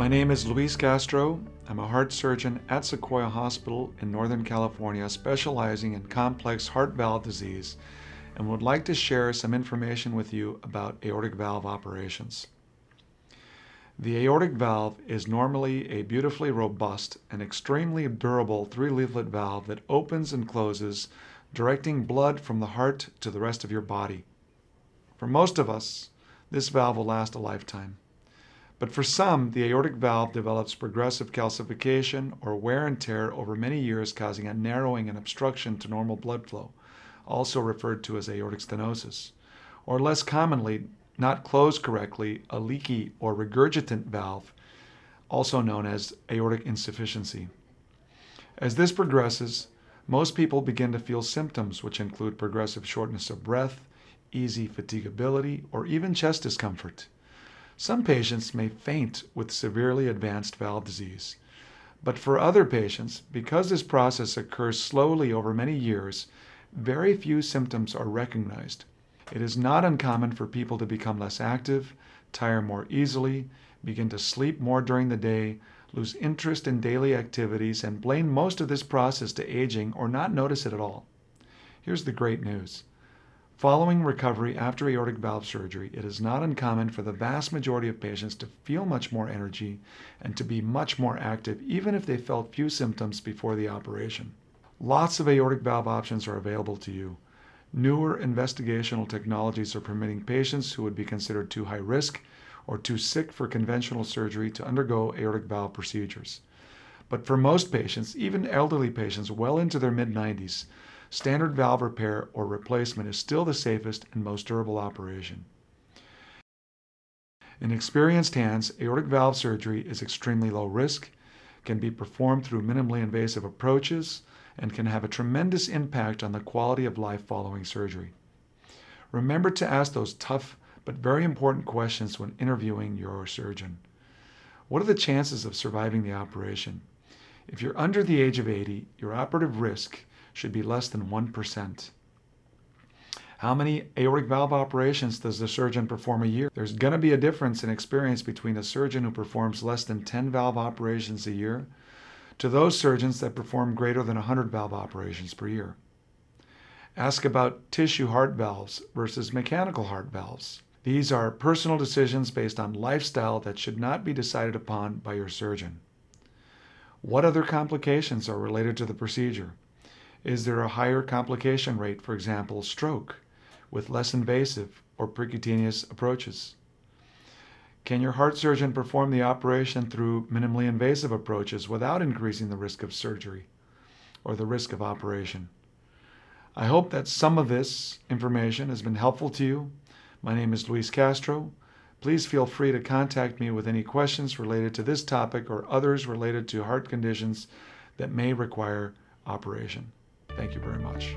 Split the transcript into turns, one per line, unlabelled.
My name is Dr Castro. I'm a heart surgeon at Sequoia Hospital in Northern California, specializing in complex heart valve disease, and would like to share some information with you about aortic valve operations. The aortic valve is normally a beautifully robust and extremely durable 3-leaflet valve that opens and closes, directing blood from the heart to the rest of your body. For most of us, this valve will last a lifetime. But for some, the aortic valve develops progressive calcification or wear and tear over many years, causing a narrowing and obstruction to normal blood flow, also referred to as aortic stenosis, or less commonly, not closed correctly, a leaky or regurgitant valve, also known as aortic insufficiency. As this progresses, most people begin to feel symptoms which include progressive shortness of breath, easy fatigability, or even chest discomfort. Some patients may faint with severely advanced valve disease. But for other patients, because this process occurs slowly over many years, very few symptoms are recognized. It is not uncommon for people to become less active, tire more easily, begin to sleep more during the day, lose interest in daily activities, and blame most of this process to aging or not notice it at all. Here's the great news. Following recovery after aortic valve surgery, it is not uncommon for the vast majority of patients to feel much more energy and to be much more active, even if they felt few symptoms before the operation. Lots of aortic valve options are available to you. Newer investigational technologies are permitting patients who would be considered too high risk or too sick for conventional surgery to undergo aortic valve procedures. But for most patients, even elderly patients well into their mid-90s, standard valve repair or replacement is still the safest and most durable operation. In experienced hands, aortic valve surgery is extremely low risk, can be performed through minimally invasive approaches, and can have a tremendous impact on the quality of life following surgery. Remember to ask those tough but very important questions when interviewing your surgeon. What are the chances of surviving the operation? If you're under the age of 80, your operative risk should be less than 1%. How many aortic valve operations does the surgeon perform a year? There's going to be a difference in experience between a surgeon who performs less than 10 valve operations a year to those surgeons that perform greater than 100 valve operations per year. Ask about tissue heart valves versus mechanical heart valves. These are personal decisions based on lifestyle that should not be decided upon by your surgeon. What other complications are related to the procedure? Is there a higher complication rate, for example, stroke, with less invasive or percutaneous approaches? Can your heart surgeon perform the operation through minimally invasive approaches without increasing the risk of surgery or the risk of operation? I hope that some of this information has been helpful to you. My name is Dr Castro. Please feel free to contact me with any questions related to this topic or others related to heart conditions that may require operation. Thank you very much.